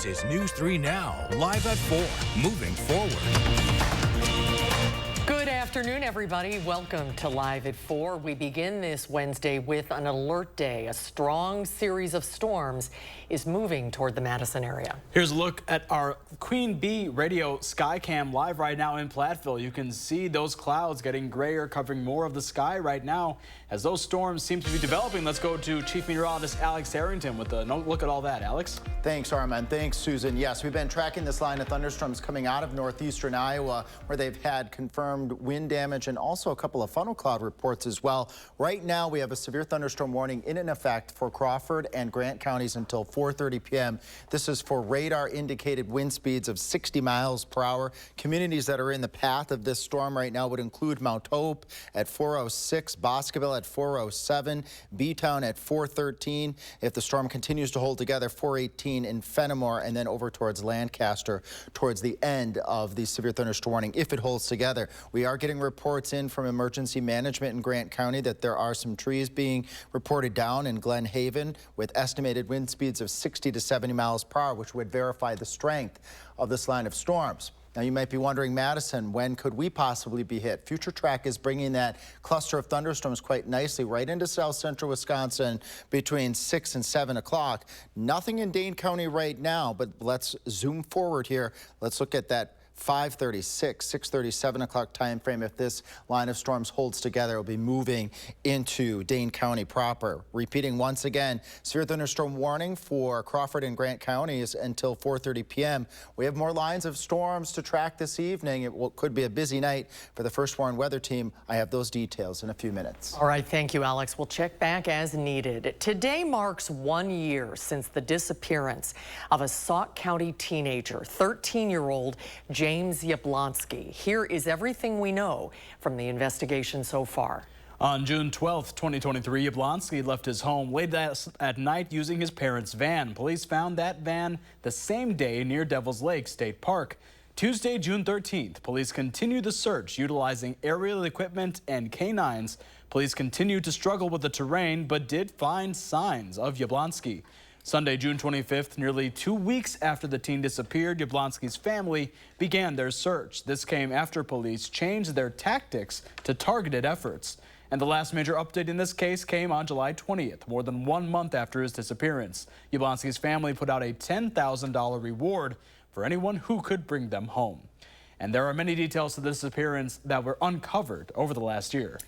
This is News 3 Now, live at 4, moving forward. Good afternoon, everybody. Welcome to Live at 4. We begin this Wednesday with an alert day. A strong series of storms is moving toward the Madison area. Here's a look at our Queen Bee radio Skycam live right now in Platteville. You can see those clouds getting grayer, covering more of the sky right now as those storms seem to be developing. Let's go to Chief Meteorologist Alex Harrington with a look at all that. Alex? Thanks, Armand. Thanks, Susan. Yes, we've been tracking this line of thunderstorms coming out of northeastern Iowa, where they've had confirmed wind damage and also a couple of funnel cloud reports as well. Right now, we have a severe thunderstorm warning in effect for Crawford and Grant counties until 4:30 p.m. This is for radar indicated wind speeds of 60 miles per hour. Communities that are in the path of this storm right now would include Mount Hope at 4:06, Boscoville at 4:07, B-Town at 4:13. If the storm continues to hold together, 4:18 in Fenimore, and then over towards Lancaster towards the end of the severe thunderstorm warning if it holds together. We are getting reports in from emergency management in Grant County that there are some trees being reported down in Glen Haven with estimated wind speeds of 60 to 70 miles per hour, which would verify the strength of this line of storms. Now, you might be wondering, Madison, when could we possibly be hit? Future Track is bringing that cluster of thunderstorms quite nicely right into south central Wisconsin between 6 and 7 o'clock. Nothing in Dane County right now, but let's zoom forward here. Let's look at that 5:30, 6:30, 7 o'clock time frame. If this line of storms holds together, it will be moving into Dane County proper. Repeating once again, severe thunderstorm warning for Crawford and Grant counties until 4:30 p.m. We have more lines of storms to track this evening. It could be a busy night for the First Warn Weather Team. I have those details in a few minutes. All right, thank you, Alex. We'll check back as needed. Today marks 1 year since the disappearance of a Sauk County teenager, 13-year-old James Yablonsky. Here is everything we know from the investigation so far. On June 12, 2023, Yablonsky left his home late at night using his parents' van. Police found that van the same day near Devil's Lake State Park. Tuesday, June 13th, police continued the search utilizing aerial equipment and canines. Police continued to struggle with the terrain but did find signs of Yablonsky. Sunday, June 25th, nearly 2 weeks after the teen disappeared, Yablonsky's family began their search. This came after police changed their tactics to targeted efforts. And the last major update in this case came on July 20th, more than 1 month after his disappearance. Yablonsky's family put out a $10,000 reward for anyone who could bring them home. And there are many details to the disappearance that were uncovered over the last year.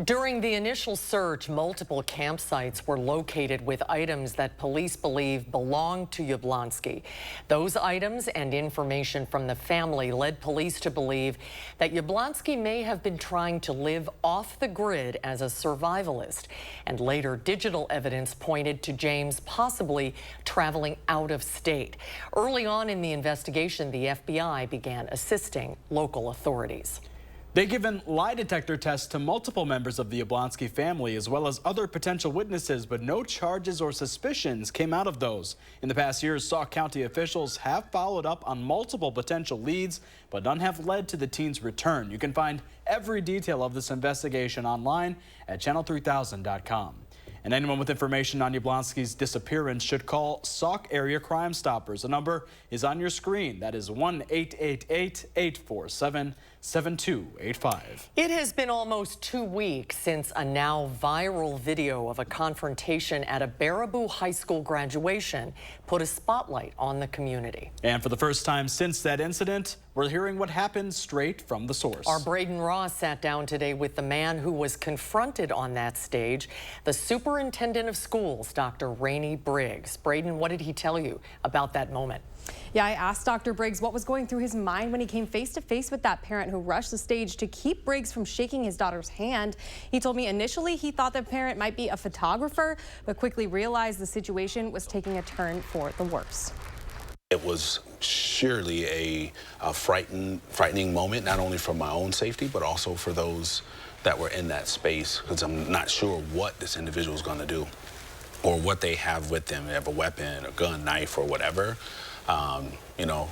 During the initial search, multiple campsites were located with items that police believe belonged to Yablonsky. Those items and information from the family led police to believe that Yablonsky may have been trying to live off the grid as a survivalist. And later, digital evidence pointed to James possibly traveling out of state. Early on in the investigation, the FBI began assisting local authorities. They've given lie detector tests to multiple members of the Yablonsky family as well as other potential witnesses, but no charges or suspicions came out of those. In the past years, Sauk County officials have followed up on multiple potential leads, but none have led to the teen's return. You can find every detail of this investigation online at channel3000.com. And anyone with information on Yablonsky's disappearance should call Sauk Area Crime Stoppers. The number is on your screen. That is 1-888-847-7285. It has been almost 2 weeks since a now viral video of a confrontation at a Baraboo High School graduation put a spotlight on the community. And for the first time since that incident, we're hearing what happened straight from the source. Our Braden Ross sat down today with the man who was confronted on that stage, the superintendent of schools, Dr. Rainey Briggs. Braden, what did he tell you about that moment? Yeah, I asked Dr. Briggs what was going through his mind when he came face to face with that parent who rushed the stage to keep Briggs from shaking his daughter's hand. He told me initially he thought the parent might be a photographer, but quickly realized the situation was taking a turn for the worse. It was surely a frightening moment, not only for my own safety, but also for those that were in that space, because I'm not sure what this individual is going to do or what they have with them. They have a weapon, a gun, knife, or whatever, you know.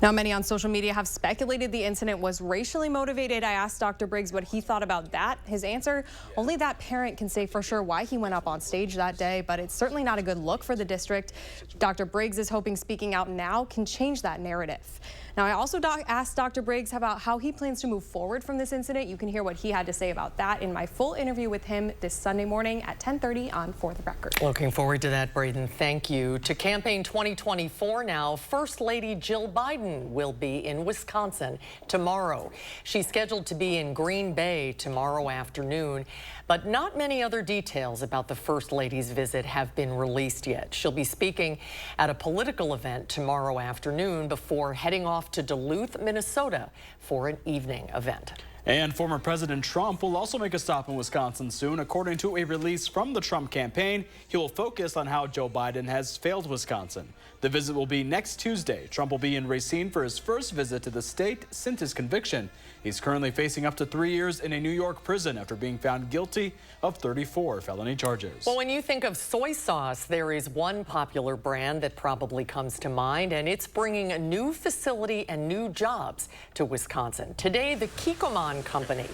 Now, many on social media have speculated the incident was racially motivated. I asked Dr. Briggs what he thought about that. His answer, only that parent can say for sure why he went up on stage that day, but it's certainly not a good look for the district. Dr. Briggs is hoping speaking out now can change that narrative. Now, I also asked Dr. Briggs about how he plans to move forward from this incident. You can hear what he had to say about that in my full interview with him this Sunday morning at 10:30 on For the Record. Looking forward to that, Braden. Thank you. To campaign 2024 now, First Lady Jill Biden will be in Wisconsin tomorrow. She's scheduled to be in Green Bay tomorrow afternoon, but not many other details about the First Lady's visit have been released yet. She'll be speaking at a political event tomorrow afternoon before heading off to Duluth, Minnesota for an evening event. And former President Trump will also make a stop in Wisconsin soon. According to a release from the Trump campaign, he will focus on how Joe Biden has failed Wisconsin. The visit will be next Tuesday. Trump will be in Racine for his first visit to the state since his conviction. He's currently facing up to 3 years in a New York prison after being found guilty of 34 felony charges. Well, when you think of soy sauce, there is one popular brand that probably comes to mind, and it's bringing a new facility and new jobs to Wisconsin. Today, the Kikkoman Company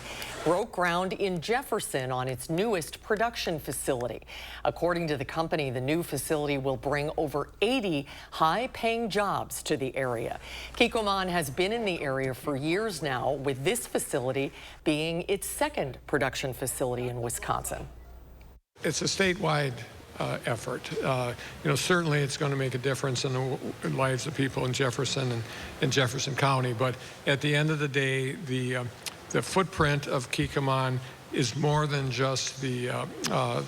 broke ground in Jefferson on its newest production facility. According to the company, the new facility will bring over 80 high-paying jobs to the area. Kikkoman has been in the area for years now, with this facility being its second production facility in Wisconsin. It's a statewide effort. Certainly it's going to make a difference in the lives of people in Jefferson and Jefferson County, but at the end of the day, the footprint of Kikkoman is more than just the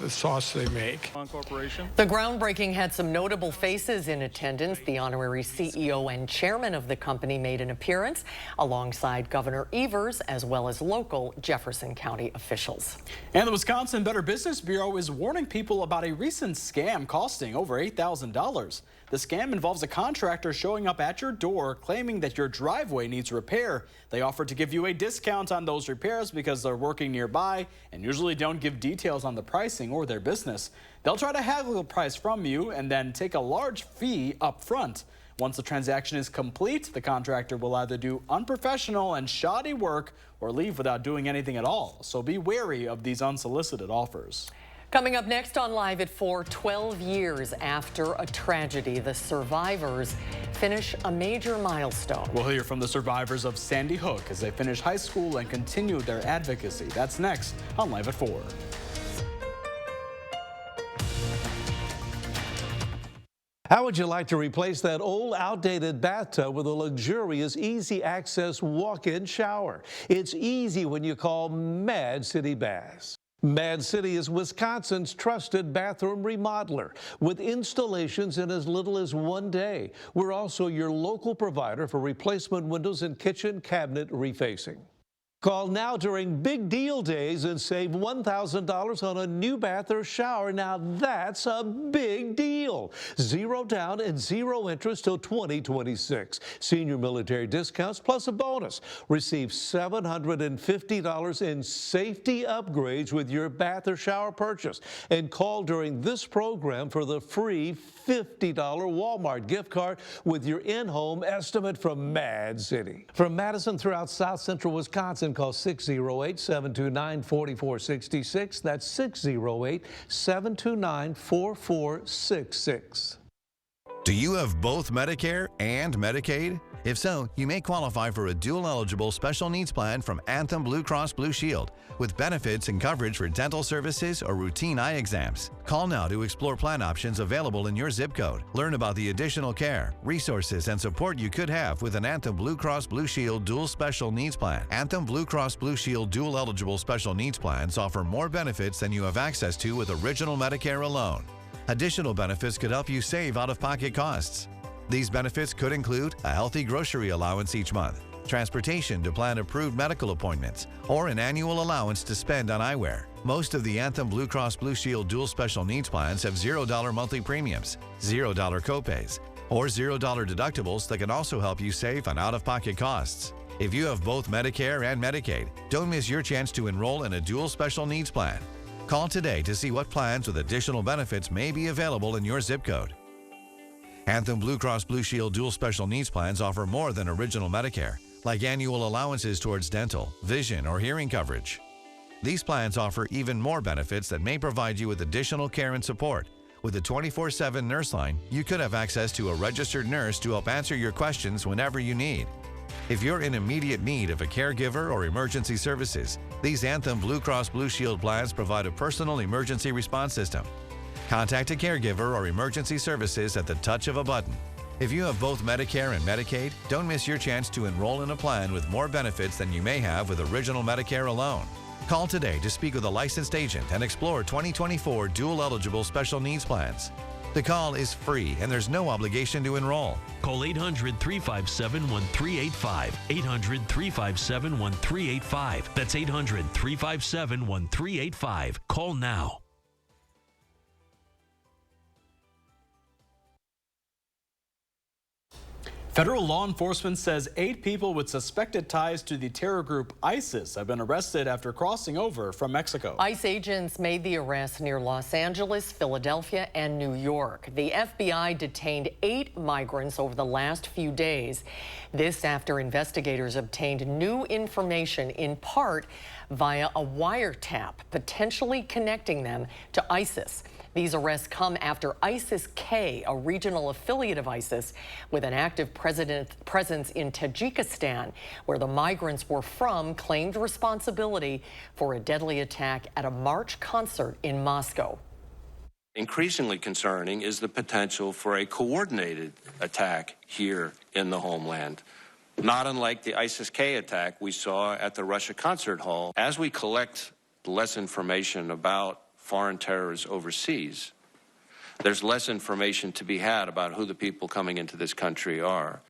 sauce they make. The groundbreaking had some notable faces in attendance. The honorary CEO and chairman of the company made an appearance alongside Governor Evers, as well as local Jefferson County officials. And the Wisconsin Better Business Bureau is warning people about a recent scam costing over $8,000. The scam involves a contractor showing up at your door claiming that your driveway needs repair. They offer to give you a discount on those repairs because they're working nearby and usually don't give details on the pricing or their business. They'll try to haggle the price from you and then take a large fee up front. Once the transaction is complete, the contractor will either do unprofessional and shoddy work or leave without doing anything at all. So be wary of these unsolicited offers. Coming up next on Live at 4, 12 years after a tragedy, the survivors finish a major milestone. We'll hear from the survivors of Sandy Hook as they finish high school and continue their advocacy. That's next on Live at 4. How would you like to replace that old, outdated bathtub with a luxurious, easy access walk-in shower? It's easy when you call Mad City Baths. Mad City is Wisconsin's trusted bathroom remodeler with installations in as little as 1 day. We're also your local provider for replacement windows and kitchen cabinet refacing. Call now during big deal days and save $1,000 on a new bath or shower. Now that's a big deal. 0 down and 0 interest till 2026. Senior military discounts plus a bonus. Receive $750 in safety upgrades with your bath or shower purchase. And call during this program for the free $50 Walmart gift card with your in-home estimate from Mad City. From Madison throughout South Central Wisconsin, call 608-729-4466. That's 608-729-4466. Do you have both Medicare and Medicaid? If so, you may qualify for a dual-eligible special needs plan from Anthem Blue Cross Blue Shield with benefits and coverage for dental services or routine eye exams. Call now to explore plan options available in your zip code. Learn about the additional care, resources, and support you could have with an Anthem Blue Cross Blue Shield dual special needs plan. Anthem Blue Cross Blue Shield dual-eligible special needs plans offer more benefits than you have access to with original Medicare alone. Additional benefits could help you save out-of-pocket costs. These benefits could include a healthy grocery allowance each month, transportation to plan-approved medical appointments, or an annual allowance to spend on eyewear. Most of the Anthem Blue Cross Blue Shield dual special needs plans have $0 monthly premiums, $0 copays, or $0 deductibles that can also help you save on out-of-pocket costs. If you have both Medicare and Medicaid, don't miss your chance to enroll in a dual special needs plan. Call today to see what plans with additional benefits may be available in your zip code. Anthem Blue Cross Blue Shield dual special needs plans offer more than original Medicare, like annual allowances towards dental, vision, or hearing coverage. These plans offer even more benefits that may provide you with additional care and support. With a 24/7 nurse line, you could have access to a registered nurse to help answer your questions whenever you need. If you're in immediate need of a caregiver or emergency services, these Anthem Blue Cross Blue Shield plans provide a personal emergency response system. Contact a caregiver or emergency services at the touch of a button. If you have both Medicare and Medicaid, don't miss your chance to enroll in a plan with more benefits than you may have with original Medicare alone. Call today to speak with a licensed agent and explore 2024 dual-eligible special needs plans. The call is free and there's no obligation to enroll. Call 800-357-1385. 800-357-1385. That's 800-357-1385. Call now. Federal law enforcement says 8 people with suspected ties to the terror group ISIS have been arrested after crossing over from Mexico. ICE agents made the arrest near Los Angeles, Philadelphia, and New York. The FBI detained 8 migrants over the last few days. This after investigators obtained new information in part via a wiretap, potentially connecting them to ISIS. These arrests come after ISIS-K, a regional affiliate of ISIS with an active presence in Tajikistan, where the migrants were from, claimed responsibility for a deadly attack at a March concert in Moscow. Increasingly concerning is the potential for a coordinated attack here in the homeland. Not unlike the ISIS-K attack we saw at the Russia concert hall. As we collect less information about foreign terrorists overseas, there's less information to be had about who the people coming into this country are.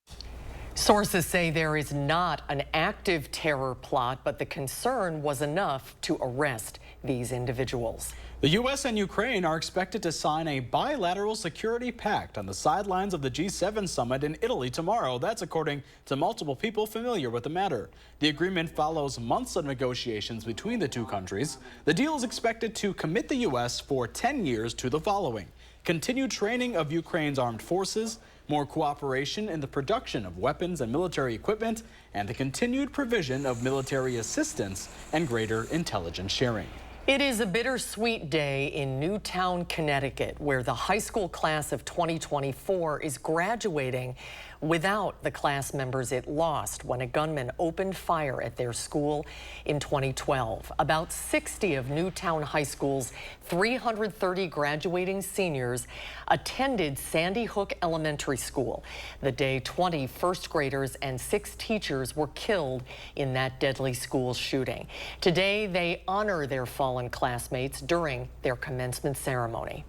Sources say there is not an active terror plot, but the concern was enough to arrest these individuals. The U.S. and Ukraine are expected to sign a bilateral security pact on the sidelines of the G7 summit in Italy tomorrow. That's according to multiple people familiar with the matter. The agreement follows months of negotiations between the two countries. The deal is expected to commit the U.S. for 10 years to the following: continued training of Ukraine's armed forces, more cooperation in the production of weapons and military equipment, and the continued provision of military assistance and greater intelligence sharing. It is a bittersweet day in Newtown, Connecticut, where the high school class of 2024 is graduating without the class members it lost when a gunman opened fire at their school in 2012. About 60 of Newtown High School's 330 graduating seniors attended Sandy Hook Elementary School the day 20 first graders and 6 teachers were killed in that deadly school shooting. Today, they honor their fallen classmates during their commencement ceremony.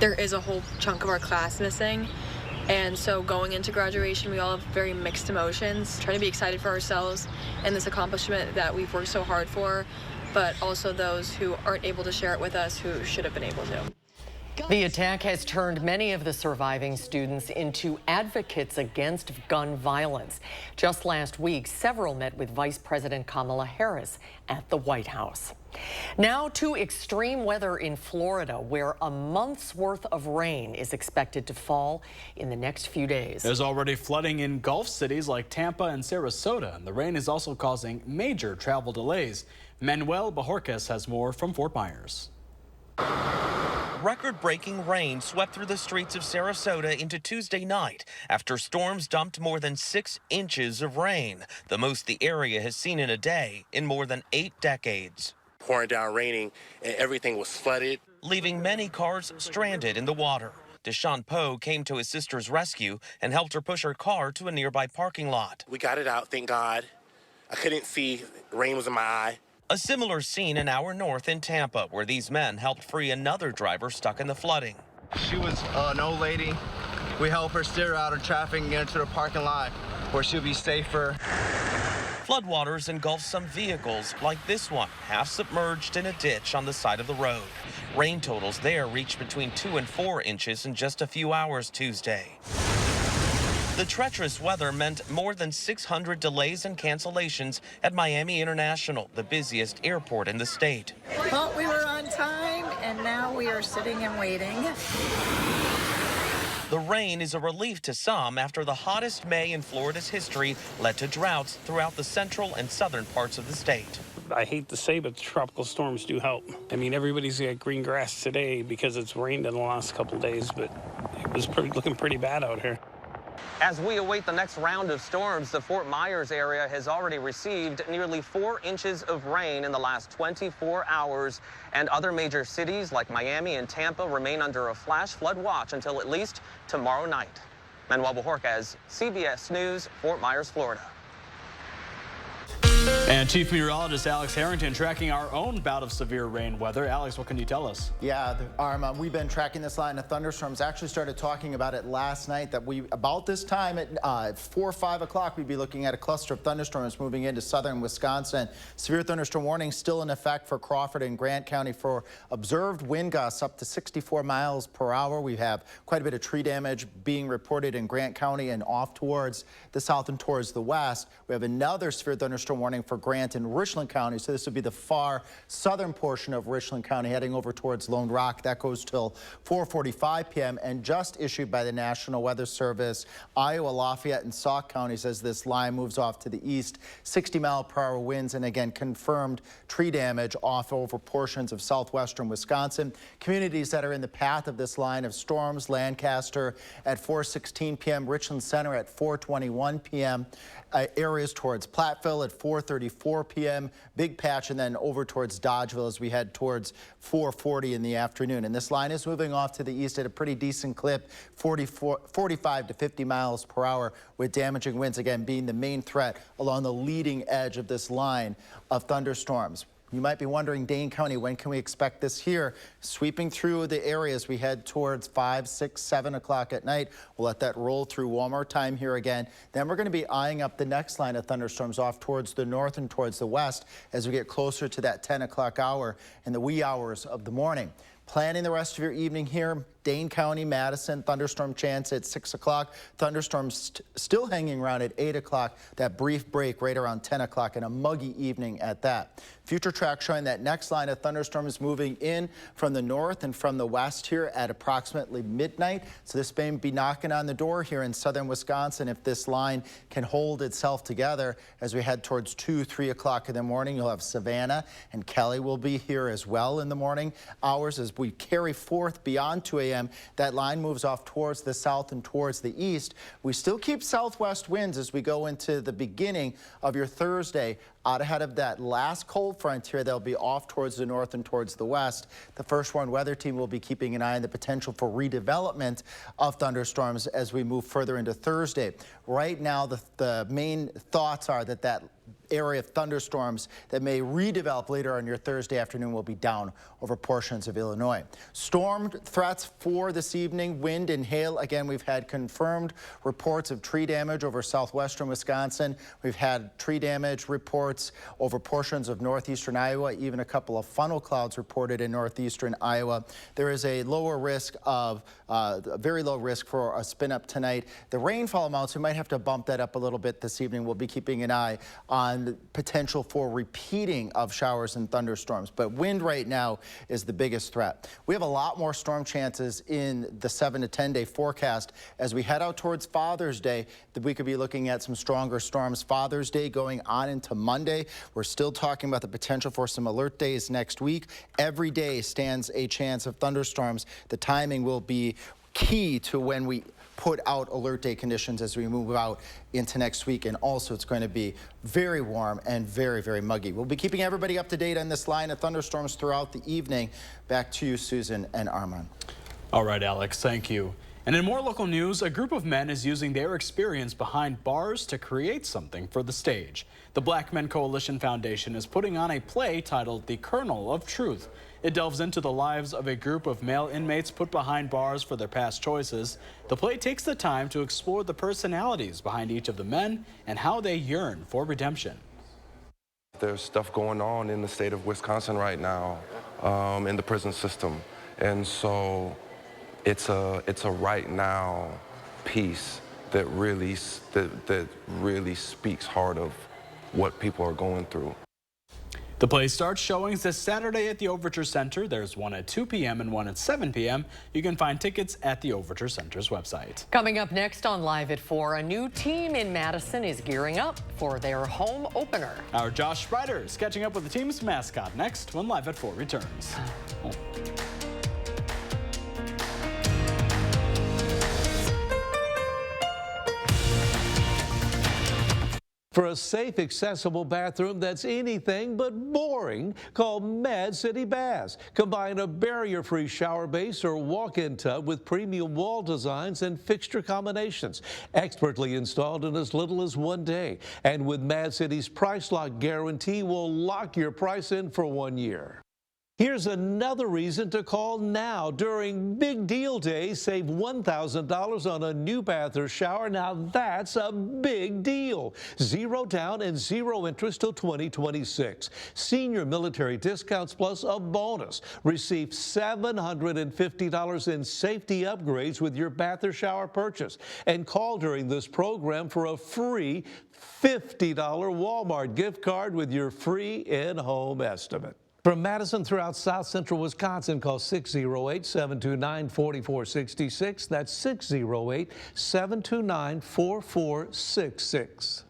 There is a whole chunk of our class missing. And so going into graduation, we all have very mixed emotions, trying to be excited for ourselves and this accomplishment that we've worked so hard for, but also those who aren't able to share it with us who should have been able to. The attack has turned many of the surviving students into advocates against gun violence. Just last week, several met with Vice President Kamala Harris at the White House. Now to extreme weather in Florida, where a month's worth of rain is expected to fall in the next few days. There's already flooding in Gulf cities like Tampa and Sarasota, and the rain is also causing major travel delays. Manuel Bajorquez has more from Fort Myers. Record-breaking rain swept through the streets of Sarasota into Tuesday night after storms dumped more than 6 inches of rain, the most the area has seen in a day in more than 8 decades. Pouring down, raining, and everything was flooded, leaving many cars stranded in the water. Deshaun Poe came to his sister's rescue and helped her push her car to a nearby parking lot. We got it out, thank God. I couldn't see, rain was in my eye. A similar scene an hour north in Tampa, where these men helped free another driver stuck in the flooding. She was an old lady. We helped her steer out of traffic and get into the parking lot where she'll be safer. Floodwaters engulfed some vehicles, like this one, half submerged in a ditch on the side of the road. Rain totals there reached between 2 and 4 inches in just a few hours Tuesday. The treacherous weather meant more than 600 delays and cancellations at Miami International, the busiest airport in the state. Well, we were on time, and now we are sitting and waiting. The rain is a relief to some after the hottest May in Florida's history led to droughts throughout the central and southern parts of the state. I hate to say, but tropical storms do help. I mean, everybody's got green grass today because it's rained in the last couple of days, but it was looking pretty bad out here. As we await the next round of storms, the Fort Myers area has already received nearly 4 inches of rain in the last 24 hours. And other major cities like Miami and Tampa remain under a flash flood watch until at least tomorrow night. Manuel Bojorquez, CBS News, Fort Myers, Florida. And Chief Meteorologist Alex Harrington tracking our own bout of severe rain weather. Alex, what can you tell us? Yeah, we've been tracking this line of thunderstorms. Actually started talking about it last night that about this time at 4 or 5 o'clock, we'd be looking at a cluster of thunderstorms moving into southern Wisconsin. Severe thunderstorm warning still in effect for Crawford and Grant County for observed wind gusts up to 64 miles per hour. We have quite a bit of tree damage being reported in Grant County and off towards the south and towards the west. We have another severe thunderstorm warning for Grant and Richland County. So this would be the far southern portion of Richland County heading over towards Lone Rock. That goes till 4:45 p.m. and just issued by the National Weather Service. Iowa, Lafayette, and Sauk counties as this line moves off to the east. 60-mile-per-hour winds and again confirmed tree damage off over portions of southwestern Wisconsin. Communities that are in the path of this line of storms: Lancaster at 4:16 p.m., Richland Center at 4:21 p.m., areas towards Platteville at 4:34 p.m., Big Patch, and then over towards Dodgeville as we head towards 4:40 in the afternoon. And this line is moving off to the east at a pretty decent clip, 45 to 50 miles per hour, with damaging winds again being the main threat along the leading edge of this line of thunderstorms. You might be wondering, Dane County, when can we expect this here? Sweeping through the areas we head towards 5, 6, 7 o'clock at night. We'll let that roll through one more time here again. Then we're going to be eyeing up the next line of thunderstorms off towards the north and towards the west as we get closer to that 10 o'clock hour in the wee hours of the morning. Planning the rest of your evening here, Dane County, Madison, thunderstorm chance at 6 o'clock. Thunderstorms still hanging around at 8 o'clock. That brief break right around 10 o'clock and a muggy evening at that. Future track showing that next line of thunderstorms moving in from the north and from the west here at approximately midnight. So this may be knocking on the door here in southern Wisconsin if this line can hold itself together as we head towards 2, 3 o'clock in the morning. You'll have Savannah and Kelly will be here as well in the morning hours as we carry forth beyond 2 a.m. That line moves off towards the south and towards the east. We still keep southwest winds as we go into the beginning of your Thursday. Out ahead of that last cold front here, they'll be off towards the north and towards the west. The First Warn Weather Team will be keeping an eye on the potential for redevelopment of thunderstorms as we move further into Thursday. Right now, the main thoughts are that area of thunderstorms that may redevelop later on your Thursday afternoon will be down over portions of Illinois. Storm threats for this evening: wind and hail. Again, we've had confirmed reports of tree damage over southwestern Wisconsin. We've had tree damage reports over portions of northeastern Iowa, even a couple of funnel clouds reported in northeastern Iowa. There is a lower risk of, very low risk for a spin up tonight. The rainfall amounts, we might have to bump that up a little bit this evening. We'll be keeping an eye on the potential for repeating of showers and thunderstorms, but wind right now is the biggest threat. We have a lot more storm chances in the 7 to 10 day forecast as we head out towards Father's Day. That we could be looking at some stronger storms Father's Day going on into Monday. We're still talking about the potential for some alert days next week. Every day stands a chance of thunderstorms. The timing will be key to when we put out alert day conditions as we move out into next week. And also it's going to be very warm and very, very muggy. We'll be keeping everybody up to date on this line of thunderstorms throughout the evening. Back to you, Susan and Armand. All right, Alex, thank you. And in more local news, a group of men is using their experience behind bars to create something for the stage. The Black Men Coalition Foundation is putting on a play titled The Kernel of Truth. It delves into the lives of a group of male inmates put behind bars for their past choices. The play takes the time to explore the personalities behind each of the men and how they yearn for redemption. There's stuff going on in the state of Wisconsin right now in the prison system. And so it's a right now piece that really speaks hard of what people are going through. The play starts showings this Saturday at the Overture Center. There's one at 2 p.m. and one at 7 p.m. You can find tickets at the Overture Center's website. Coming up next on Live at 4, a new team in Madison is gearing up for their home opener. Our Josh Sprider is catching up with the team's mascot next when Live at 4 returns. For a safe, accessible bathroom that's anything but boring, call Mad City Baths. Combine a barrier-free shower base or walk-in tub with premium wall designs and fixture combinations. Expertly installed in as little as 1 day. And with Mad City's Price Lock Guarantee, we'll lock your price in for 1 year. Here's another reason to call now. During Big Deal Day, save $1,000 on a new bath or shower. Now that's a big deal. 0 down and 0 interest till 2026. Senior military discounts plus a bonus. Receive $750 in safety upgrades with your bath or shower purchase. And call during this program for a free $50 Walmart gift card with your free in-home estimate. From Madison throughout South Central Wisconsin, call 608-729-4466. That's 608-729-4466.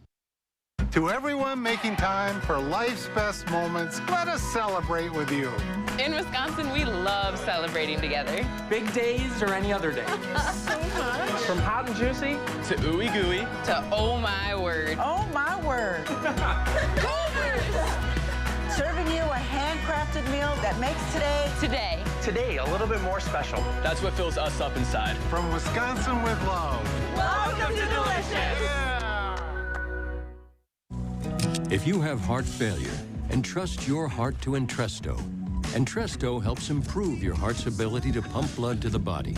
To everyone making time for life's best moments, let us celebrate with you. In Wisconsin, we love celebrating together. Big days or any other day. So much. From hot and juicy to ooey gooey to oh my word. Oh my word. Serving you a handcrafted meal that makes Today a little bit more special. That's what fills us up inside. From Wisconsin with love. Welcome to Delicious. Yeah. If you have heart failure, entrust your heart to Entresto. Entresto helps improve your heart's ability to pump blood to the body.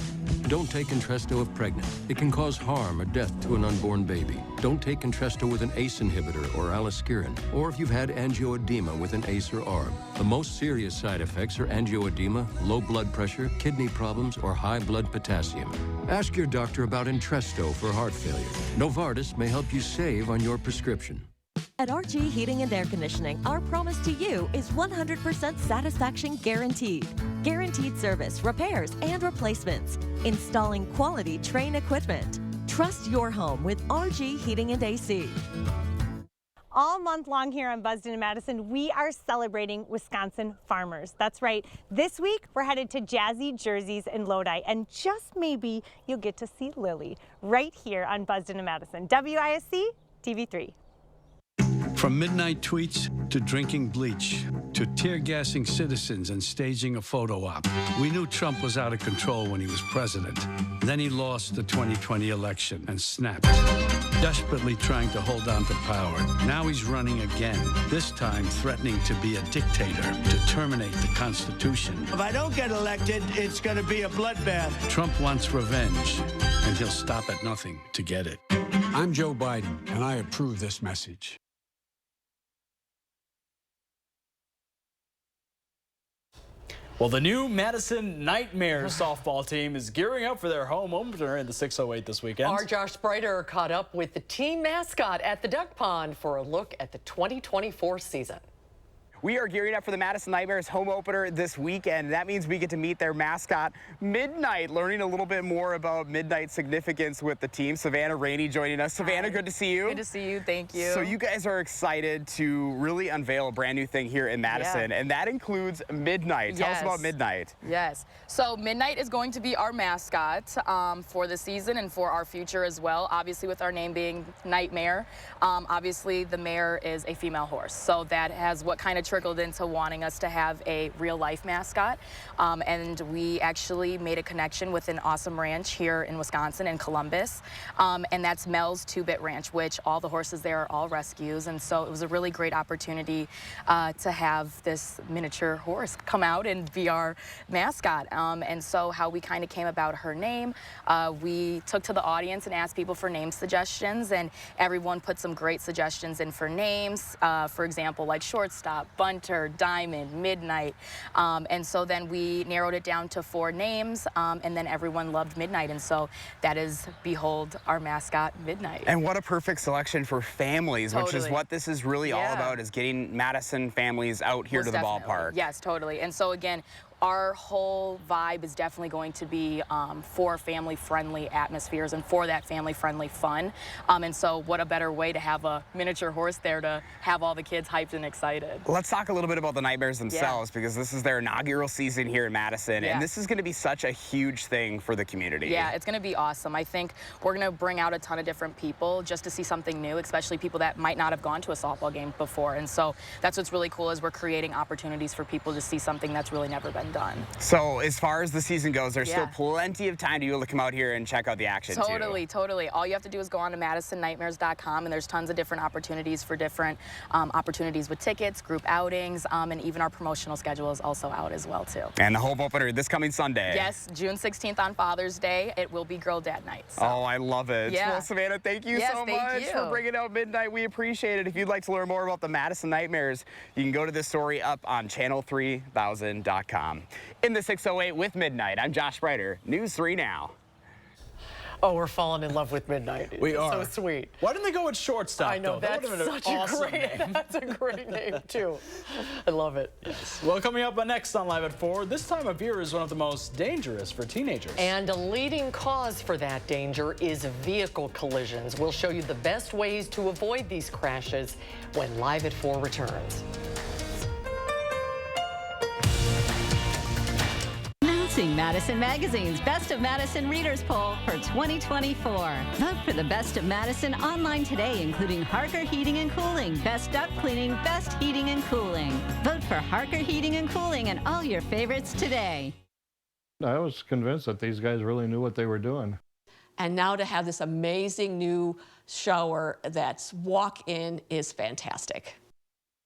Don't take Entresto if pregnant. It can cause harm or death to an unborn baby. Don't take Entresto with an ACE inhibitor or aliskiren, or if you've had angioedema with an ACE or ARB. The most serious side effects are angioedema, low blood pressure, kidney problems, or high blood potassium. Ask your doctor about Entresto for heart failure. Novartis may help you save on your prescription. At RG Heating and Air Conditioning, our promise to you is 100% satisfaction guaranteed. Guaranteed service, repairs, and replacements. Installing quality Trane equipment. Trust your home with RG Heating and AC. All month long here on Buzzed in Madison, we are celebrating Wisconsin farmers. That's right. This week, we're headed to Jazzy Jerseys in Lodi, and just maybe you'll get to see Lily right here on Buzzed in Madison. WISC TV3. From midnight tweets to drinking bleach to tear-gassing citizens and staging a photo op, we knew Trump was out of control when he was president. Then he lost the 2020 election and snapped, desperately trying to hold on to power. Now he's running again, this time threatening to be a dictator, to terminate the Constitution. If I don't get elected, it's going to be a bloodbath. Trump wants revenge, and he'll stop at nothing to get it. I'm Joe Biden, and I approve this message. Well, the new Madison Nightmare softball team is gearing up for their home opener in the 608 this weekend. Our Josh Sprider caught up with the team mascot at the duck pond for a look at the 2024 season. We are gearing up for the Madison Nightmares home opener this weekend. That means we get to meet their mascot, Midnight, learning a little bit more about Midnight's significance with the team. Savannah Rainey joining us. Savannah, good to see you. Good to see you. Thank you. So you guys are excited to really unveil a brand new thing here in Madison, and that includes Midnight. Tell us about Midnight. Yes. So Midnight is going to be our mascot for the season and for our future as well. Obviously, with our name being Nightmare, obviously the mare is a female horse. So that has what kind of trickled into wanting us to have a real life mascot. And we actually made a connection with an awesome ranch here in Wisconsin, in Columbus. And that's Mel's 2-Bit Ranch, which all the horses there are all rescues. And so it was a really great opportunity to have this miniature horse come out and be our mascot. And so how we kind of came about her name, we took to the audience and asked people for name suggestions, and everyone put some great suggestions in for names. For example, like shortstop, Bunter, Diamond, Midnight. And so then we narrowed it down to 4 names, and then everyone loved Midnight. And so that is, behold, our mascot, Midnight. And what a perfect selection for families, which is what this is really all about, is getting Madison families out here to the ballpark. Yes, totally. And so again, our whole vibe is definitely going to be for family-friendly atmospheres and for that family-friendly fun. And so what a better way to have a miniature horse there to have all the kids hyped and excited. Let's talk a little bit about the Nightmares themselves, because this is their inaugural season here in Madison, and this is going to be such a huge thing for the community. Yeah, it's going to be awesome. I think we're going to bring out a ton of different people just to see something new, especially people that might not have gone to a softball game before. And so that's what's really cool, is we're creating opportunities for people to see something that's really never been done. So as far as the season goes, there's still plenty of time to be able to come out here and check out the action Totally. All you have to do is go on to MadisonNightmares.com, and there's tons of different opportunities for different opportunities with tickets, group outings, and even our promotional schedule is also out as well too. And the home opener this coming Sunday. Yes, June 16th on Father's Day. It will be Girl Dad Night. So. Oh, I love it. Yeah. Well, Savannah, thank you so much for bringing out Midnight. We appreciate it. If you'd like to learn more about the Madison Nightmares, you can go to this story up on channel3000.com. In the 608 with Midnight, I'm Josh Breiter, News 3 Now. Oh, we're falling in love with Midnight. We are. So sweet. Why didn't they go with shortstop? I know, though? that's such awesome a great name. That's a great name, too. I love it. Yes. Well, coming up next on Live at 4, this time of year is one of the most dangerous for teenagers. And a leading cause for that danger is vehicle collisions. We'll show you the best ways to avoid these crashes when Live at 4 returns. Madison Magazine's Best of Madison Readers Poll for 2024. Vote for the Best of Madison online today, including Harker Heating and Cooling, Best Duct Cleaning, Best Heating and Cooling. Vote for Harker Heating and Cooling and all your favorites today. I was convinced that these guys really knew what they were doing. And now to have this amazing new shower that's walk-in is fantastic.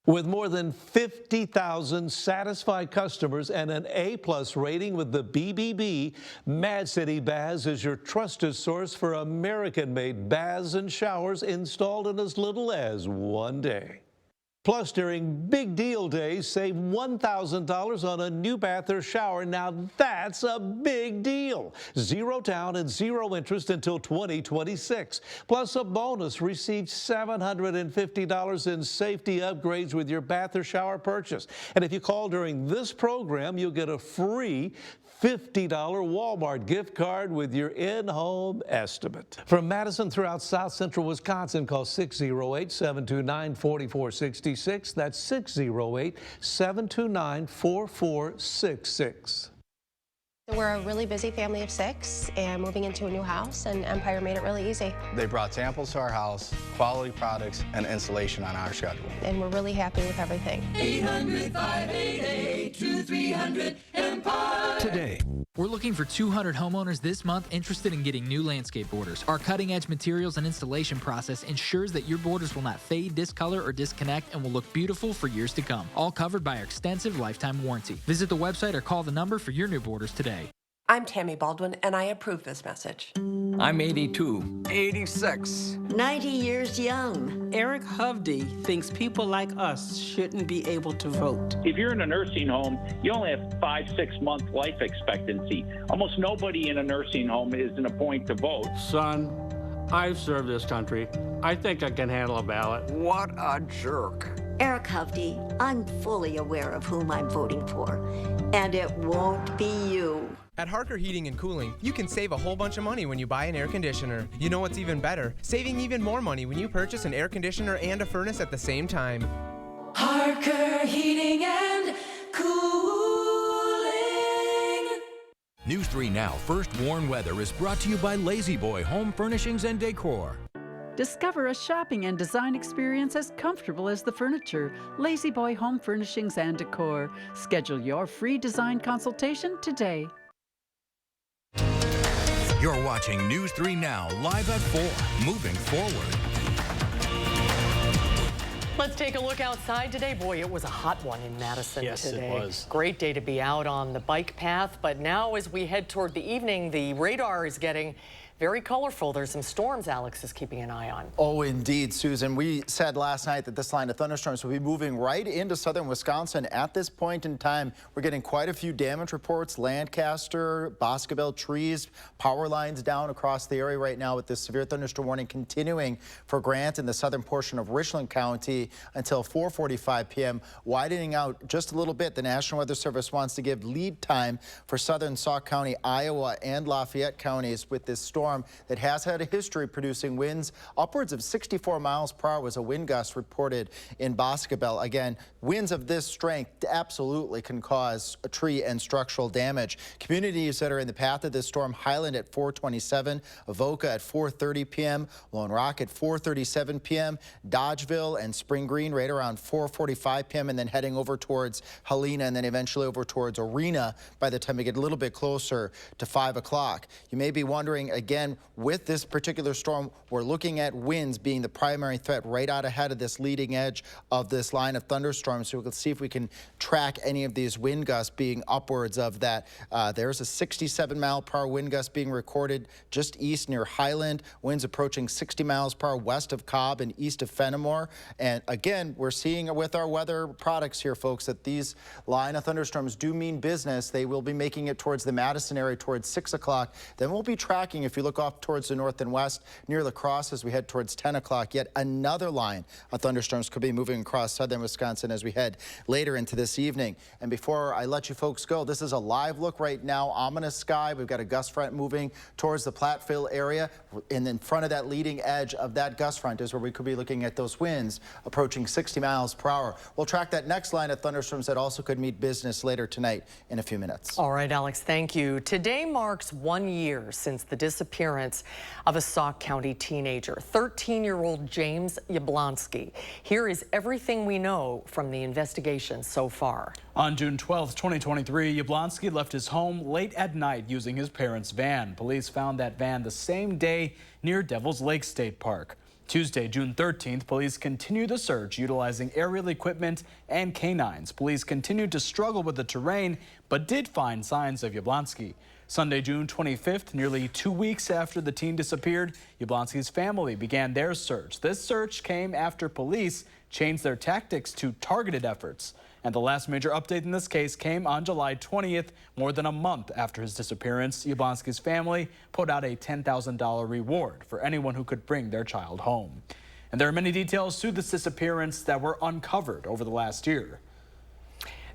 With more than 50,000 satisfied customers and an A+ rating with the BBB, Mad City Baths is your trusted source for American-made baths and showers installed in as little as 1 day. Plus, during Big Deal Days, save $1,000 on a new bath or shower. Now that's a big deal. 0 down and 0 interest until 2026. Plus a bonus, receive $750 in safety upgrades with your bath or shower purchase. And if you call during this program, you'll get a free $50 Walmart gift card with your in-home estimate. From Madison throughout South Central Wisconsin, call 608-729-4466. That's 608-729-4466. We're a really busy family of 6 and moving into a new house, and Empire made it really easy. They brought samples to our house, quality products, and installation on our schedule. And we're really happy with everything. 800-588-2300-EMPIRE. Today, we're looking for 200 homeowners this month interested in getting new landscape borders. Our cutting-edge materials and installation process ensures that your borders will not fade, discolor, or disconnect and will look beautiful for years to come. All covered by our extensive lifetime warranty. Visit the website or call the number for your new borders today. I'm Tammy Baldwin, and I approve this message. I'm 82. 86. 90 years young. Eric Hovde thinks people like us shouldn't be able to vote. If you're in a nursing home, you only have 5-6 month life expectancy. Almost nobody in a nursing home is in a point to vote. Son, I've served this country. I think I can handle a ballot. What a jerk. Eric Hovde, I'm fully aware of whom I'm voting for, and it won't be you. At Harker Heating and Cooling, you can save a whole bunch of money when you buy an air conditioner. You know what's even better? Saving even more money when you purchase an air conditioner and a furnace at the same time. Harker Heating and Cooling. News 3 Now First Warn Weather is brought to you by Lazy Boy Home Furnishings and Decor. Discover a shopping and design experience as comfortable as the furniture. Lazy Boy Home Furnishings and Decor. Schedule your free design consultation today. You're watching News 3 Now live at 4, moving forward. Let's take a look outside today. Boy, it was a hot one in Madison today. Yes, it was. Great day to be out on the bike path. But now as we head toward the evening, the radar is getting very colorful. There's some storms Alex is keeping an eye on. Oh, indeed, Susan. We said last night that this line of thunderstorms will be moving right into southern Wisconsin. At this point in time, we're getting quite a few damage reports. Lancaster, Boscobel trees, power lines down across the area right now with this severe thunderstorm warning continuing for Grant in the southern portion of Richland County until 4:45 p.m. Widening out just a little bit. The National Weather Service wants to give lead time for southern Sauk County, Iowa, and Lafayette counties with this storm that has had a history producing winds upwards of 64 miles per hour was a wind gust reported in Boscobel. Again, winds of this strength absolutely can cause tree and structural damage. Communities that are in the path of this storm: Highland at 4:27, Avoca at 4:30 p.m., Lone Rock at 4:37 p.m., Dodgeville and Spring Green right around 4:45 p.m., and then heading over towards Helena and then eventually over towards Arena by the time we get a little bit closer to 5 o'clock. You may be wondering, again, with this particular storm, we're looking at winds being the primary threat right out ahead of this leading edge of this line of thunderstorms. So we can see if we can track any of these wind gusts being upwards of that. There's a 67 mile per hour wind gust being recorded just east near Highland. Winds approaching 60 miles per hour west of Cobb and east of Fenimore. And again, we're seeing with our weather products here, folks, that these line of thunderstorms do mean business. They will be making it towards the Madison area towards 6 o'clock. Then we'll be tracking, if you look off towards the north and west near La Crosse as we head towards 10 o'clock. Yet another line of thunderstorms could be moving across southern Wisconsin as we head later into this evening. And before I let you folks go, this is a live look right now. Ominous sky. We've got a gust front moving towards the Platteville area. And in front of that leading edge of that gust front is where we could be looking at those winds approaching 60 miles per hour. We'll track that next line of thunderstorms that also could meet business later tonight in a few minutes. All right, Alex, thank you. Today marks 1 year since the disappearance of a Sauk County teenager, 13-year-old James Yablonsky. Here is everything we know from the investigation so far. On June 12, 2023, Yablonsky left his home late at night using his parents' van. Police found that van the same day near Devil's Lake State Park. Tuesday, June 13th, police continued the search utilizing aerial equipment and canines. Police continued to struggle with the terrain, but did find signs of Yablonsky. Sunday, June 25th, nearly 2 weeks after the teen disappeared, Yablonsky's family began their search. This search came after police changed their tactics to targeted efforts. And the last major update in this case came on July 20th, more than a month after his disappearance. Yablonsky's family put out a $10,000 reward for anyone who could bring their child home. And there are many details to this disappearance that were uncovered over the last year.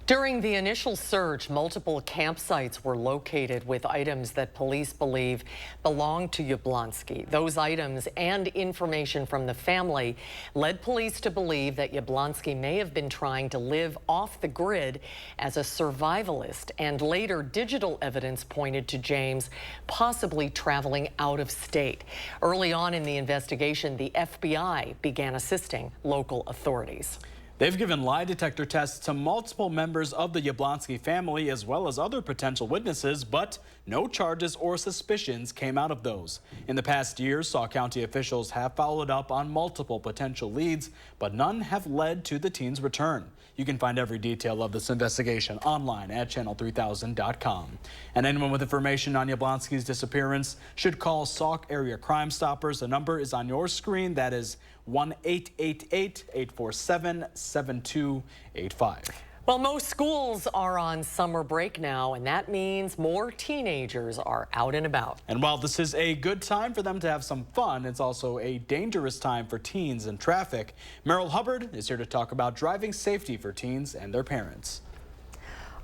During the initial search, multiple campsites were located with items that police believe belong to Yablonsky. Those items and information from the family led police to believe that Yablonsky may have been trying to live off the grid as a survivalist, and later digital evidence pointed to James possibly traveling out of state. Early on in the investigation, the FBI began assisting local authorities. They've given lie detector tests to multiple members of the Yablonsky family as well as other potential witnesses, but no charges or suspicions came out of those. In the past year, Sauk County officials have followed up on multiple potential leads, but none have led to the teen's return. You can find every detail of this investigation online at channel3000.com. And anyone with information on Yablonsky's disappearance should call Sauk Area Crime Stoppers. The number is on your screen. That is 1-888-847-7285. Well, most schools are on summer break now, and that means more teenagers are out and about. And while this is a good time for them to have some fun, it's also a dangerous time for teens in traffic. Merrill Hubbard is here to talk about driving safety for teens and their parents.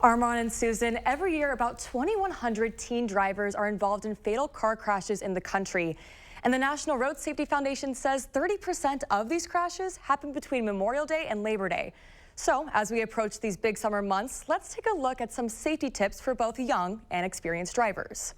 Armand and Susan, every year about 2,100 teen drivers are involved in fatal car crashes in the country. And the National Road Safety Foundation says 30% of these crashes happen between Memorial Day and Labor Day. So as we approach these big summer months, let's take a look at some safety tips for both young and experienced drivers.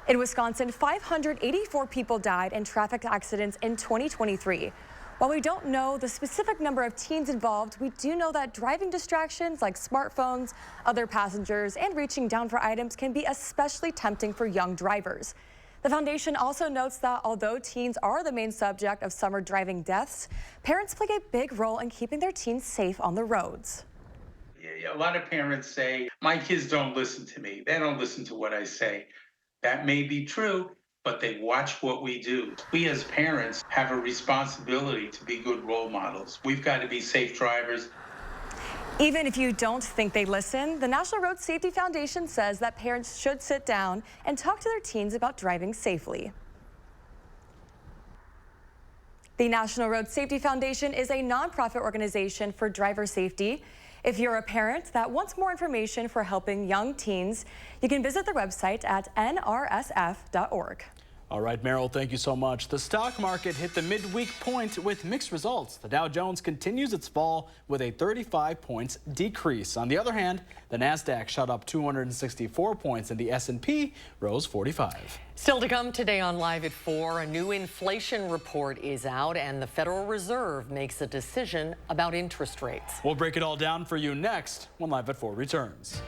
In Wisconsin, 584 people died in traffic accidents in 2023. While we don't know the specific number of teens involved, we do know that driving distractions like smartphones, other passengers, and reaching down for items can be especially tempting for young drivers. The foundation also notes that although teens are the main subject of summer driving deaths, parents play a big role in keeping their teens safe on the roads. A lot of parents say, my kids don't listen to me. They don't listen to what I say. That may be true, but they watch what we do. We as parents have a responsibility to be good role models. We've got to be safe drivers. Even if you don't think they listen, the National Road Safety Foundation says that parents should sit down and talk to their teens about driving safely. The National Road Safety Foundation is a nonprofit organization for driver safety. If you're a parent that wants more information for helping young teens, you can visit their website at nrsf.org. All right, Meryl, thank you so much. The stock market hit the midweek point with mixed results. The Dow Jones continues its fall with a 35 points decrease. On the other hand, the Nasdaq shot up 264 points and the S&P rose 45. Still to come today on Live at 4, a new inflation report is out and the Federal Reserve makes a decision about interest rates. We'll break it all down for you next when Live at 4 returns.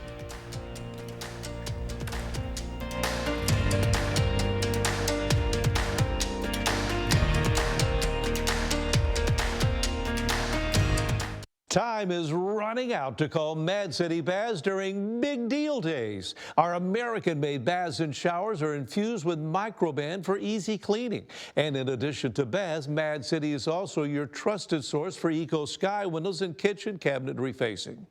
Time is running out to call Mad City baths during big deal days. Our American-made baths and showers are infused with Microban for easy cleaning. And in addition to baths, Mad City is also your trusted source for Eco Sky windows and kitchen cabinet refacing.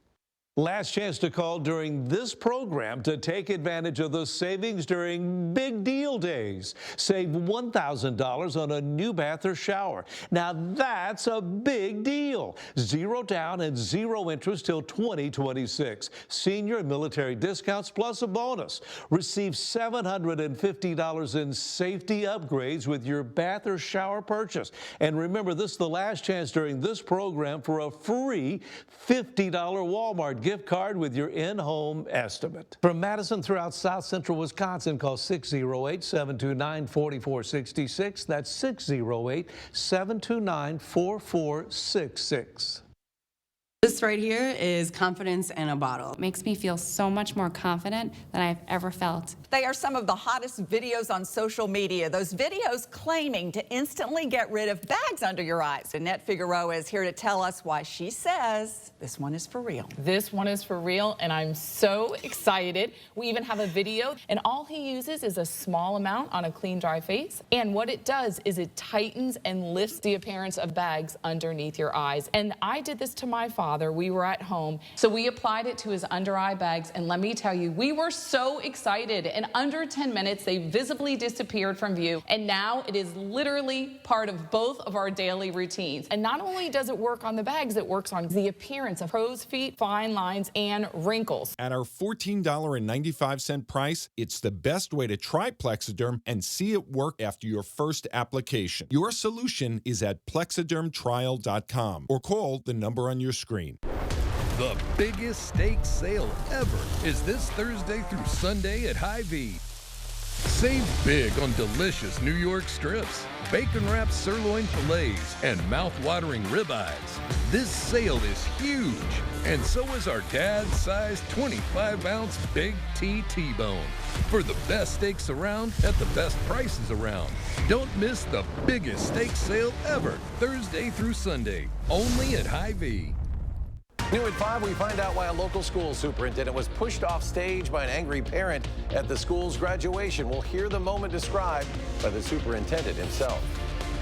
Last chance to call during this program to take advantage of the savings during big deal days. Save $1,000 on a new bath or shower. Now that's a big deal. 0 down and 0 interest till 2026. Senior and military discounts plus a bonus. Receive $750 in safety upgrades with your bath or shower purchase. And remember, this is the last chance during this program for a free $50 Walmart gift card with your in-home estimate. From Madison throughout South Central Wisconsin, call 608-729-4466. That's 608-729-4466. This right here is confidence in a bottle. It makes me feel so much more confident than I've ever felt. They are some of the hottest videos on social media. Those videos claiming to instantly get rid of bags under your eyes. Annette Figueroa is here to tell us why she says this one is for real. This one is for real, and I'm so excited. We even have a video, and all he uses is a small amount on a clean, dry face. And what it does is it tightens and lifts the appearance of bags underneath your eyes. And I did this to my father. We were at home, so we applied it to his under eye bags, and let me tell you, we were so excited. In under 10 minutes, they visibly disappeared from view, and now it is literally part of both of our daily routines. And not only does it work on the bags, it works on the appearance of crow's feet, fine lines, and wrinkles. At our $14.95 price, it's the best way to try Plexiderm and see it work after your first application. Your solution is at plexidermtrial.com or call the number on your screen. The biggest steak sale ever is this Thursday through Sunday at Hy-Vee. Save big on delicious New York strips, bacon-wrapped sirloin fillets, and mouth-watering ribeyes. This sale is huge, and so is our dad-sized 25-ounce Big T T-Bone. For the best steaks around at the best prices around. Don't miss the biggest steak sale ever, Thursday through Sunday, only at Hy-Vee. New at 5, we find out why a local school superintendent was pushed off stage by an angry parent at the school's graduation. We'll hear the moment described by the superintendent himself.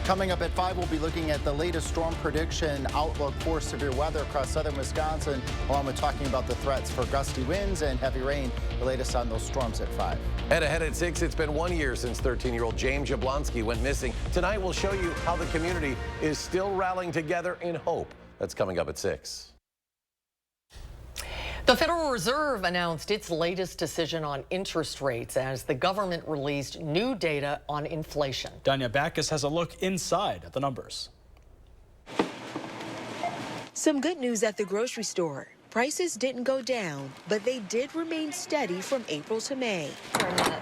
Coming up at 5, we'll be looking at the latest storm prediction outlook for severe weather across southern Wisconsin, along with talking about the threats for gusty winds and heavy rain. The latest on those storms at 5. And ahead at 6, it's been 1 year since 13-year-old James Jablonski went missing. Tonight, we'll show you how the community is still rallying together in hope. That's coming up at 6. The Federal Reserve announced its latest decision on interest rates as the government released new data on inflation. Danya Backus has a look inside at the numbers. Some good news at the grocery store. Prices didn't go down, but they did remain steady from April to May.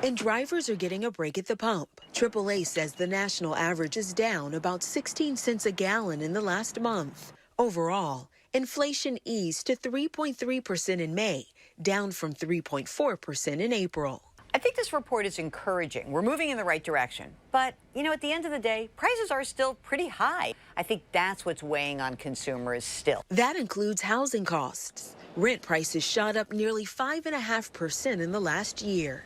And drivers are getting a break at the pump. AAA says the national average is down about 16 cents a gallon in the last month. Overall, inflation eased to 3.3% in May, down from 3.4% in April. I think this report is encouraging. We're moving in the right direction. But, you know, at the end of the day, prices are still pretty high. I think that's what's weighing on consumers still. That includes housing costs. Rent prices shot up nearly 5.5% in the last year.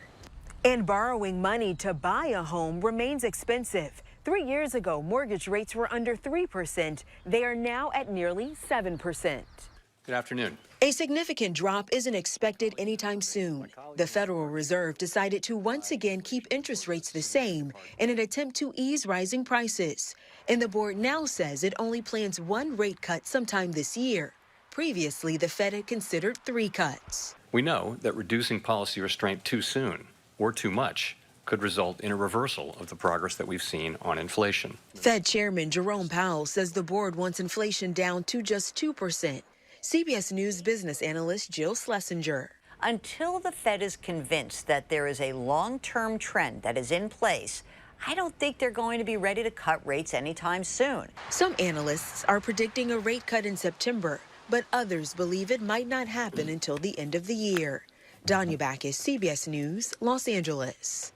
And borrowing money to buy a home remains expensive. 3 years ago, mortgage rates were under 3%. They are now at nearly 7%. Good afternoon. A significant drop isn't expected anytime soon. The Federal Reserve decided to once again keep interest rates the same in an attempt to ease rising prices. And the board now says it only plans one rate cut sometime this year. Previously, the Fed had considered 3 cuts. We know that reducing policy restraint too soon or too much could result in a reversal of the progress that we've seen on inflation. Fed Chairman Jerome Powell says the board wants inflation down to just 2%. CBS News business analyst Jill Schlesinger. Until the Fed is convinced that there is a long-term trend that is in place, I don't think they're going to be ready to cut rates anytime soon. Some analysts are predicting a rate cut in September, but others believe it might not happen until the end of the year. Danya Backus, CBS News, Los Angeles.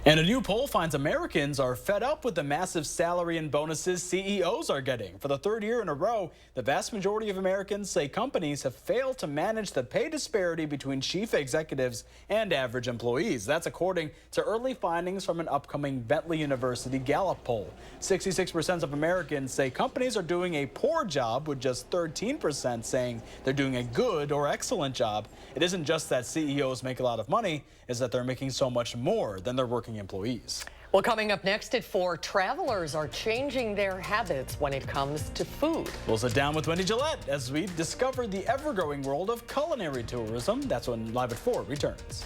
And a new poll finds Americans are fed up with the massive salary and bonuses CEOs are getting. For the 3rd year in a row, the vast majority of Americans say companies have failed to manage the pay disparity between chief executives and average employees. That's according to early findings from an upcoming Bentley University Gallup poll. 66% of Americans say companies are doing a poor job, with just 13% saying they're doing a good or excellent job. It isn't just that CEOs make a lot of money, it's that they're making so much more than their working employees. Well, coming up next at 4, travelers are changing their habits when it comes to food. We'll sit down with Wendy Gillette as we discover the ever-growing world of culinary tourism. That's when Live at 4 returns.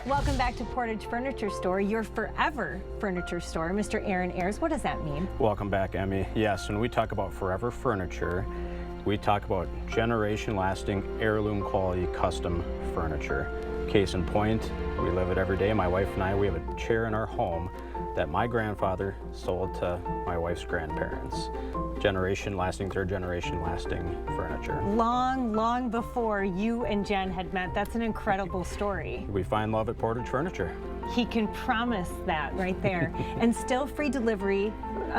Welcome back to Portage Furniture Store, your forever furniture store. Mr. Aaron Ayers, what does that mean? Welcome back, Emmy. Yes, when we talk about forever furniture, we talk about generation-lasting, heirloom-quality custom furniture. Case in point, we live it every day. My wife and I, we have a chair in our home that my grandfather sold to my wife's grandparents. Generation lasting, 3rd generation lasting furniture. Long before you and Jen had met. That's an incredible story. We find love at Portage Furniture. He can promise that right there. And still free delivery,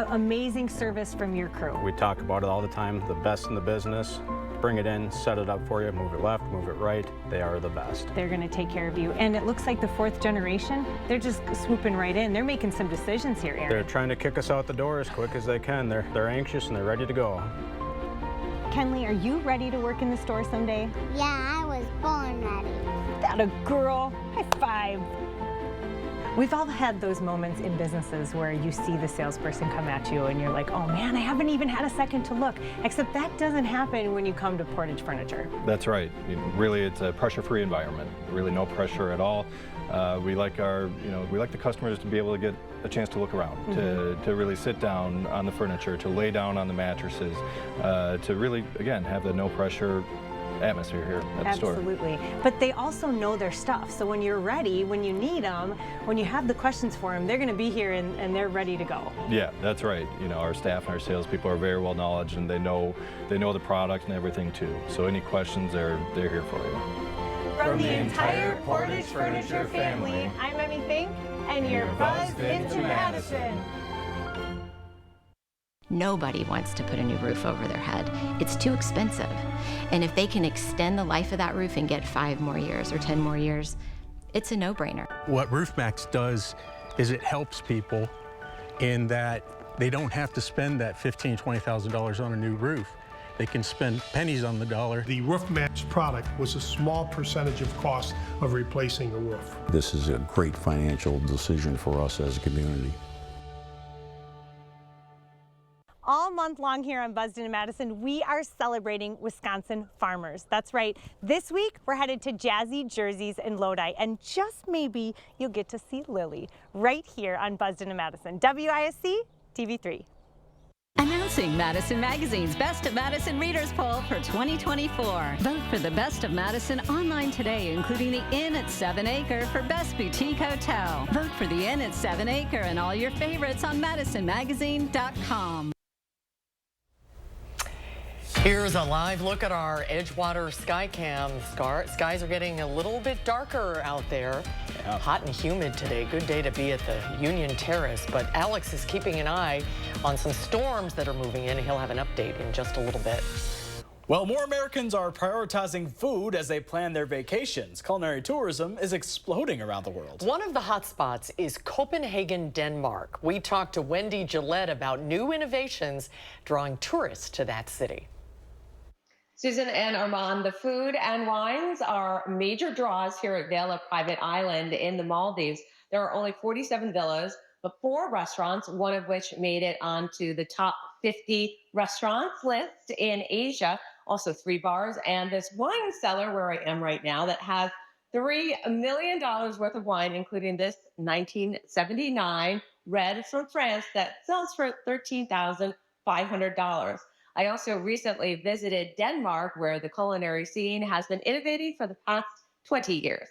amazing service from your crew. We talk about it all the time, the best in the business. Bring it in, set it up for you, move it left, move it right. They are the best. They're going to take care of you. And it looks like the 4th generation, they're just swooping right in. They're making some decisions here, Aaron. They're trying to kick us out the door as quick as they can. They're anxious and they're ready to go. Kenley, are you ready to work in the store someday? Yeah, I was born ready. That a girl. High five. We've all had those moments in businesses where you see the salesperson come at you and you're like, oh man, I haven't even had a second to look. Except that doesn't happen when you come to Portage Furniture. That's right. Really, it's a pressure-free environment. Really no pressure at all. We like the customers to be able to get a chance to look around, to really sit down on the furniture, to lay down on the mattresses, to really, again, have the no pressure atmosphere here at the store. Absolutely. But they also know their stuff. So when you're ready, when you need them, when you have the questions for them, they're going to be here and they're ready to go. Yeah, that's right. You know, our staff and our salespeople are very well knowledgeable and they know the product and everything too. So any questions, they're here for you. From the entire Portage Furniture family, I'm Emmy Fink, and you're buzzed into Madison. Nobody wants to put a new roof over their head. It's too expensive. And if they can extend the life of that roof and get 5 more years or 10 more years, it's a no-brainer. What RoofMax does is it helps people in that they don't have to spend that $15,000, $20,000 on a new roof. They can spend pennies on the dollar. The RoofMax product was a small percentage of cost of replacing a roof. This is a great financial decision for us as a community. All month long here on Buzzed in Madison, we are celebrating Wisconsin farmers. That's right. This week, we're headed to Jazzy Jerseys in Lodi, and just maybe you'll get to see Lily right here on Buzzed in Madison. WISC TV3. Announcing Madison Magazine's Best of Madison Readers Poll for 2024. Vote for the Best of Madison online today, including the Inn at 7 Acre for Best Boutique Hotel. Vote for the Inn at 7 Acre and all your favorites on MadisonMagazine.com. Here's a live look at our Edgewater Skycam. Skies are getting a little bit darker out there. Yeah. Hot and humid today. Good day to be at the Union Terrace. But Alex is keeping an eye on some storms that are moving in. He'll have an update in just a little bit. Well, more Americans are prioritizing food as they plan their vacations. Culinary tourism is exploding around the world. One of the hot spots is Copenhagen, Denmark. We talked to Wendy Gillette about new innovations drawing tourists to that city. Susan and Armand, the food and wines are major draws here at Vela Private Island in the Maldives. There are only 47 villas, but 4 restaurants, one of which made it onto the top 50 restaurants list in Asia. Also 3 bars and this wine cellar where I am right now that has $3 million worth of wine, including this 1979 red from France that sells for $13,500. I also recently visited Denmark, where the culinary scene has been innovating for the past 20 years.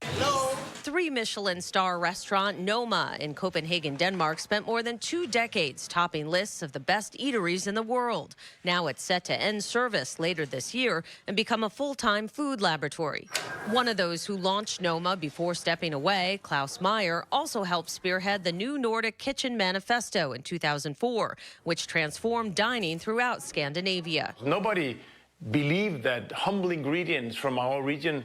Hello. 3 Michelin star restaurant Noma in Copenhagen, Denmark spent more than 2 decades topping lists of the best eateries in the world. Now it's set to end service later this year and become a full-time food laboratory. One of those who launched Noma before stepping away, Klaus Meyer, also helped spearhead the new Nordic Kitchen Manifesto in 2004, which transformed dining throughout Scandinavia. Nobody believed that humble ingredients from our region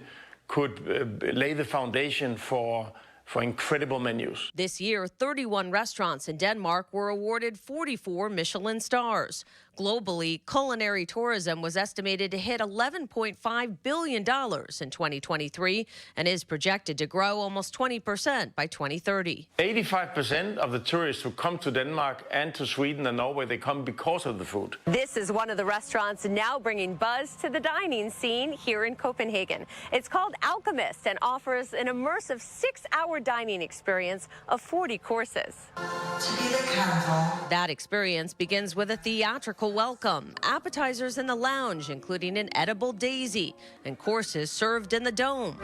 could lay the foundation for incredible menus. This year, 31 restaurants in Denmark were awarded 44 Michelin stars. Globally, culinary tourism was estimated to hit $11.5 billion in 2023 and is projected to grow almost 20% by 2030. 85% of the tourists who come to Denmark and to Sweden and Norway, they come because of the food. This is one of the restaurants now bringing buzz to the dining scene here in Copenhagen. It's called Alchemist and offers an immersive 6-hour dining experience of 40 courses. That experience begins with a theatrical welcome, appetizers in the lounge, including an edible daisy, and courses served in the dome,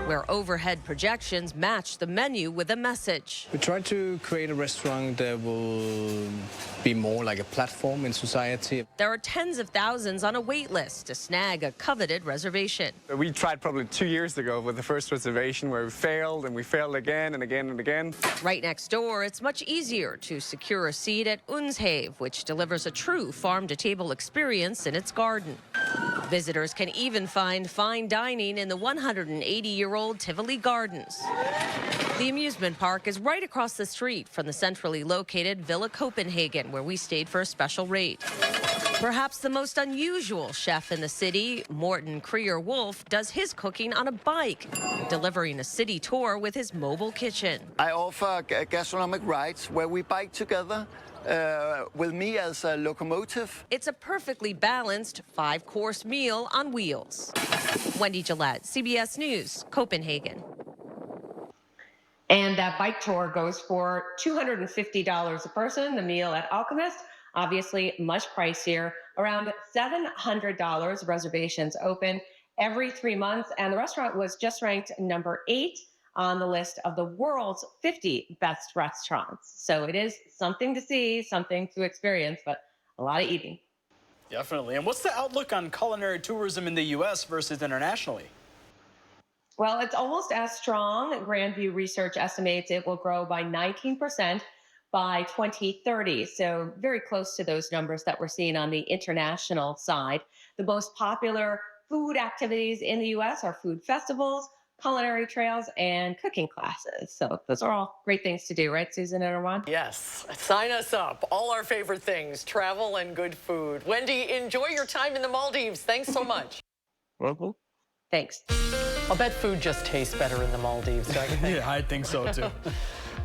where overhead projections match the menu with a message. We try to create a restaurant that will be more like a platform in society. There are tens of thousands on a wait list to snag a coveted reservation. We tried probably 2 years ago with the first reservation where we failed and we failed again and again and again. Right next door, it's much easier to secure a seat at Unshave, which delivers a true farm-to-table experience in its garden. Visitors can even find fine dining in the 180-year-old Tivoli Gardens. The amusement park is right across the street from the centrally located Villa Copenhagen, where we stayed for a special rate. Perhaps the most unusual chef in the city, Morten Krier Wolf, does his cooking on a bike, delivering a city tour with his mobile kitchen. I offer gastronomic rides where we bike together. With me as a locomotive. It's a perfectly balanced 5-course meal on wheels. Wendy Gillette, CBS News, Copenhagen. And that bike tour goes for $250 a person. The meal at Alchemist, obviously much pricier, around $700. Reservations open every 3 months. And the restaurant was just ranked number 8 on the list of the world's 50 best restaurants. So it is something to see, something to experience, but a lot of eating. Definitely. And what's the outlook on culinary tourism in the U.S. versus internationally? Well, it's almost as strong. Grandview Research estimates it will grow by 19% by 2030. So very close to those numbers that we're seeing on the international side. The most popular food activities in the U.S. are food festivals, culinary trails, and cooking classes. So those are all great things to do, right, Susan and Armand? Yes. Sign us up. All our favorite things, travel and good food. Wendy, enjoy your time in the Maldives. Thanks so much. Welcome. Thanks. I'll bet food just tastes better in the Maldives, don't you think? Yeah, I think so, too.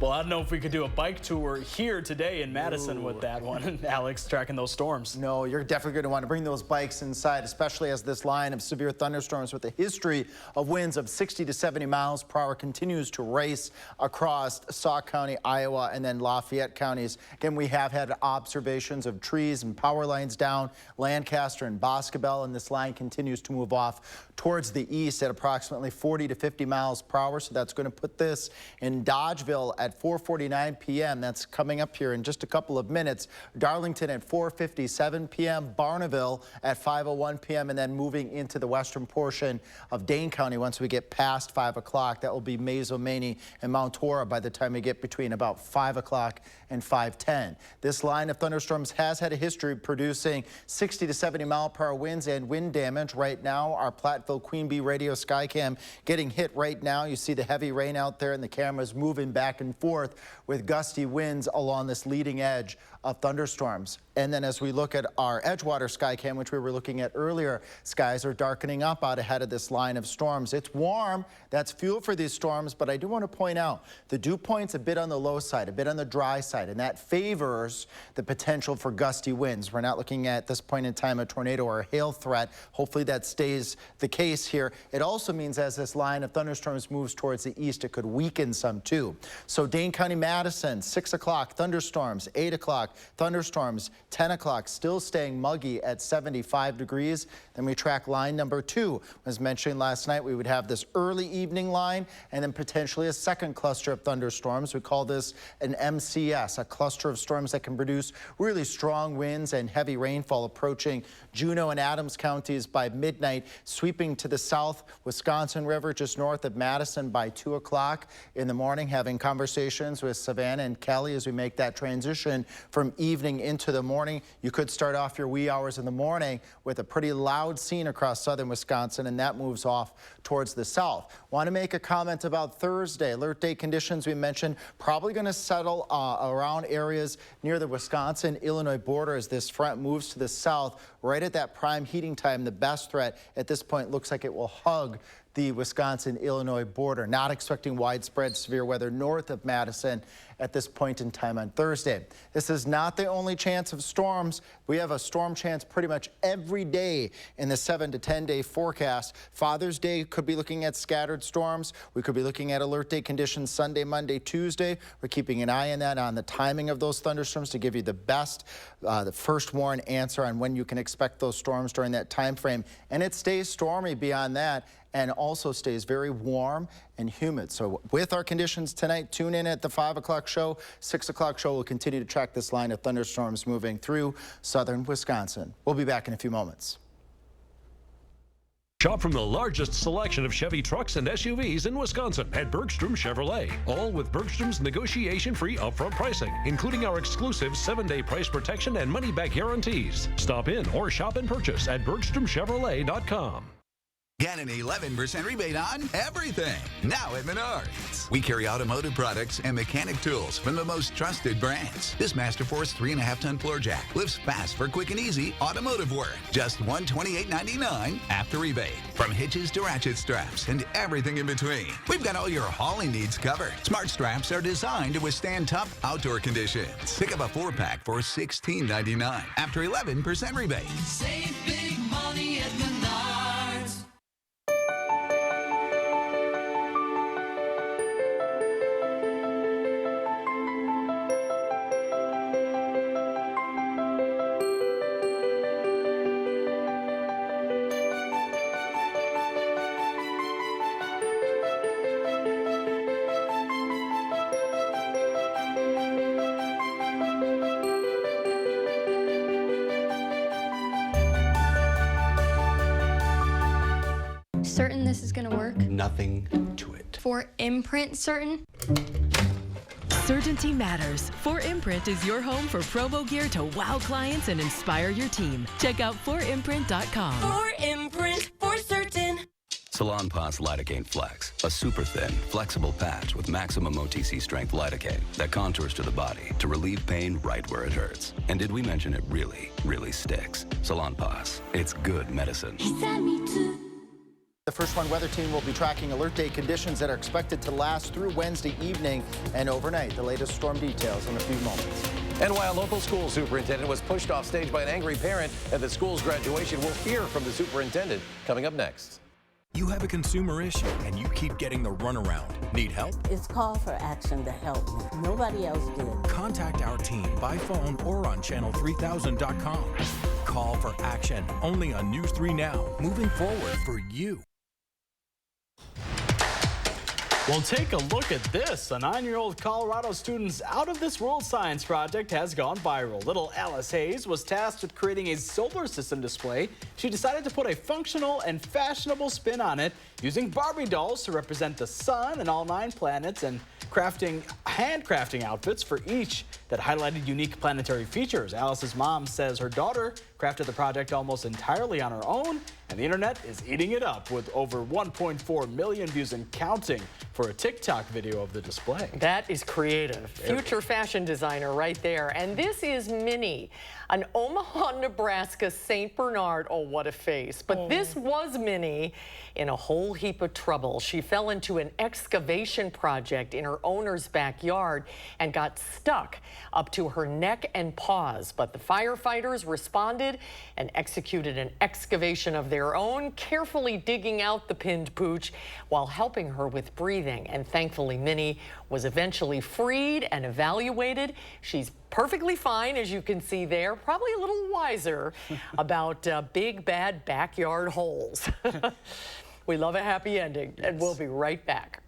Well, I don't know if we could do a bike tour here today in Madison with that one. Alex, tracking those storms. No, you're definitely going to want to bring those bikes inside, especially as this line of severe thunderstorms with a history of winds of 60 to 70 miles per hour continues to race across Sauk County, Iowa, and then Lafayette counties. Again, we have had observations of trees and power lines down Lancaster and Boscobel, and this line continues to move off towards the east at approximately 40 to 50 miles per hour. So that's going to put this in Dodgeville at 4:49 p.m. That's coming up here in just a couple of minutes. Darlington at 4:57 p.m. Barneville at 5:01 p.m. and then moving into the western portion of Dane County once we get past 5 o'clock. That will be Mazo-Maney and Mount Tora by the time we get between about 5 o'clock and 5:10. This line of thunderstorms has had a history of producing 60 to 70 mile per hour winds and wind damage. Right now, our Platteville Queen Bee radio Skycam getting hit right now. You see the heavy rain out there and the camera's moving back and forth with gusty winds along this leading edge of thunderstorms. And then as we look at our Edgewater Skycam, which we were looking at earlier, skies are darkening up out ahead of this line of storms. It's warm. That's fuel for these storms. But I do want to point out the dew point's a bit on the low side, a bit on the dry side, and that favors the potential for gusty winds. We're not looking at this point in time a tornado or a hail threat. Hopefully that stays the case here. It also means as this line of thunderstorms moves towards the east, it could weaken some too. So Dane County, Madison, 6 o'clock, thunderstorms, 8 o'clock, thunderstorms, 10 o'clock, still staying muggy at 75 degrees. Then we track line number 2. As mentioned last night, we would have this early evening line and then potentially a second cluster of thunderstorms. We call this an MCS, a cluster of storms that can produce really strong winds and heavy rainfall approaching Juneau and Adams counties by midnight, sweeping to the south Wisconsin River just north of Madison by 2 o'clock in the morning, having conversations with Savannah and Kelly as we make that transition from evening into the morning. You could start off your wee hours in the morning with a pretty loud scene across southern Wisconsin, and that moves off towards the south. Want to make a comment about Thursday. Alert day conditions we mentioned probably going to settle around areas near the Wisconsin-Illinois border as this front moves to the south right at that prime heating time. The best threat at this point looks like it will hug the Wisconsin-Illinois border. Not expecting widespread severe weather north of Madison at this point in time on Thursday. This is not the only chance of storms. We have a storm chance pretty much every day in the 7 to 10 day forecast. Father's Day could be looking at scattered storms. We could be looking at alert day conditions Sunday, Monday, Tuesday. We're keeping an eye on that, on the timing of those thunderstorms to give you the best, the first warn answer on when you can expect those storms during that time frame. And it stays stormy beyond that, and also stays very warm and humid. So with our conditions tonight, tune in at the 5 o'clock show. 6 o'clock show will continue to track this line of thunderstorms moving through southern Wisconsin. We'll be back in a few moments. Shop from the largest selection of Chevy trucks and SUVs in Wisconsin at Bergstrom Chevrolet. All with Bergstrom's negotiation-free upfront pricing, including our exclusive 7-day price protection and money-back guarantees. Stop in or shop and purchase at BergstromChevrolet.com. Get an 11% rebate on everything now at Menards. We carry automotive products and mechanic tools from the most trusted brands. This Masterforce 3.5-ton floor jack lifts fast for quick and easy automotive work. Just $128.99 after rebate. From hitches to ratchet straps and everything in between, we've got all your hauling needs covered. Smart straps are designed to withstand tough outdoor conditions. Pick up a 4-pack for $16.99 after 11% rebate. Save big money at Menards. Certain this is gonna work? Nothing to it. For imprint certain? Certainty matters. 4imprint is your home for promo gear to wow clients and inspire your team. Check out 4imprint.com. 4imprint, for certain. Salonpas Lidocaine Flex, a super thin, flexible patch with maximum OTC strength lidocaine that contours to the body to relieve pain right where it hurts. And did we mention it really, really sticks? Salonpas, it's good medicine. The First One weather team will be tracking alert day conditions that are expected to last through Wednesday evening and overnight. The latest storm details in a few moments. And while local school superintendent was pushed off stage by an angry parent at the school's graduation, we'll hear from the superintendent coming up next. You have a consumer issue and you keep getting the runaround. Need help? It's call for action to help me. Nobody else did. Contact our team by phone or on channel3000.com. Call for action only on News 3 Now. Moving forward for you. Well, take a look at this. A 9-year-old Colorado student's out-of-this-world science project has gone viral. Little Alice Hayes was tasked with creating a solar system display. She decided to put a functional and fashionable spin on it, using Barbie dolls to represent the sun and all 9 planets, and handcrafting outfits for each that highlighted unique planetary features. Alice's mom says her daughter crafted the project almost entirely on her own, and the internet is eating it up with over 1.4 million views and counting for a TikTok video of the display. That is creative. Future fashion designer right there. And this is Minnie, an Omaha, Nebraska St. Bernard. Oh, what a face. But this was Minnie in a whole heap of trouble. She fell into an excavation project in her owner's backyard and got stuck up to her neck and paws. But the firefighters responded and executed an excavation of their own, carefully digging out the pinned pooch while helping her with breathing. And thankfully, Minnie was eventually freed and evaluated. She's perfectly fine, as you can see there, probably a little wiser about big, bad backyard holes. We love a happy ending, and we'll be right back.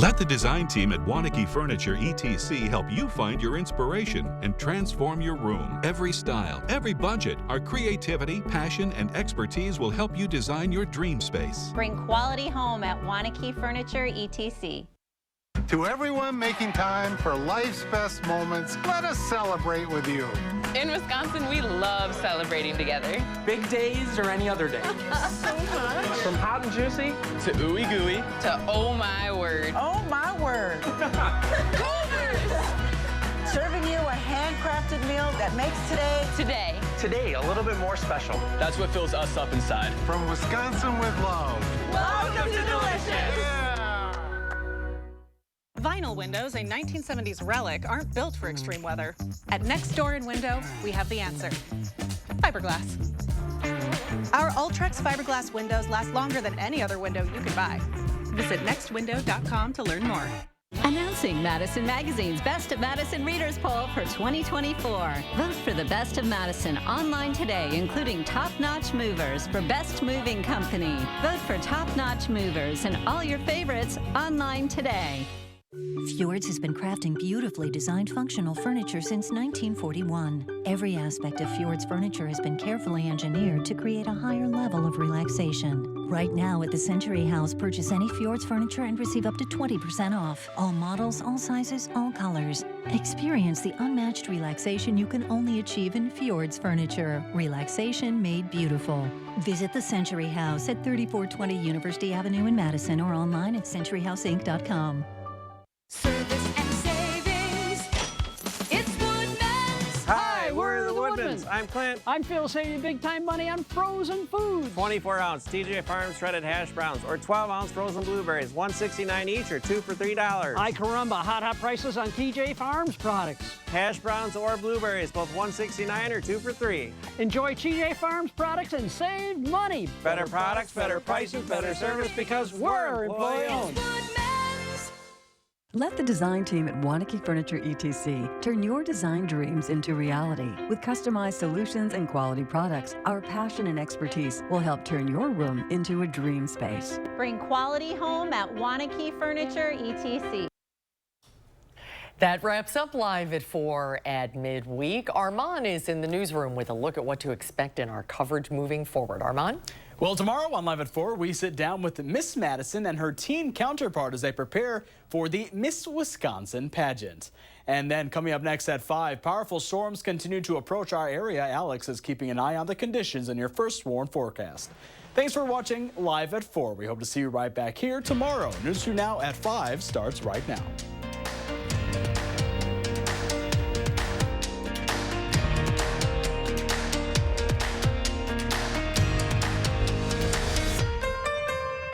Let the design team at Wanakee Furniture ETC help you find your inspiration and transform your room. Every style, every budget, our creativity, passion, and expertise will help you design your dream space. Bring quality home at Wanakee Furniture ETC. To everyone making time for life's best moments, let us celebrate with you. In Wisconsin, we love celebrating together. Big days or any other day. So much. From hot and juicy to ooey gooey to oh my word. Oh my word. Serving you a handcrafted meal that makes Today, a little bit more special. That's what fills us up inside. From Wisconsin with love. Welcome to Delicious. Yeah. Vinyl windows, a 1970s relic, aren't built for extreme weather. At Next Door and Window, we have the answer. Fiberglass. Our Ultrex fiberglass windows last longer than any other window you can buy. Visit nextwindow.com to learn more. Announcing Madison Magazine's Best of Madison Readers Poll for 2024. Vote for the Best of Madison online today, including Top Notch Movers for Best Moving Company. Vote for Top Notch Movers and all your favorites online today. Fjords has been crafting beautifully designed functional furniture since 1941. Every aspect of Fjords furniture has been carefully engineered to create a higher level of relaxation. Right now at the Century House, purchase any Fjords furniture and receive up to 20% off. All models, all sizes, all colors. Experience the unmatched relaxation you can only achieve in Fjords furniture. Relaxation made beautiful. Visit the Century House at 3420 University Avenue in Madison or online at centuryhouseinc.com. Service and savings. It's Woodman's. Hi, we're the Woodmans. I'm Clint. I'm Phil, saving big time money on frozen foods. 24-ounce TJ Farms shredded hash browns or 12-ounce frozen blueberries, $1.69 each or 2 for $3. Ay caramba, hot prices on TJ Farms products. Hash browns or blueberries, both $1.69 or 2 for $3. Enjoy TJ Farms products and save money. Better products, better prices, better service because we're employee-owned. Let the design team at Wanakee Furniture ETC turn your design dreams into reality. With customized solutions and quality products, our passion and expertise will help turn your room into a dream space. Bring quality home at Wanakee Furniture ETC. That wraps up Live at 4 at midweek. Armand is in the newsroom with a look at what to expect in our coverage moving forward. Armand? Well, tomorrow on Live at 4, we sit down with Miss Madison and her teen counterpart as they prepare for the Miss Wisconsin pageant. And then coming up next at 5, powerful storms continue to approach our area. Alex is keeping an eye on the conditions in your first warn forecast. Thanks for watching Live at 4. We hope to see you right back here tomorrow. News 2 Now at 5 starts right now.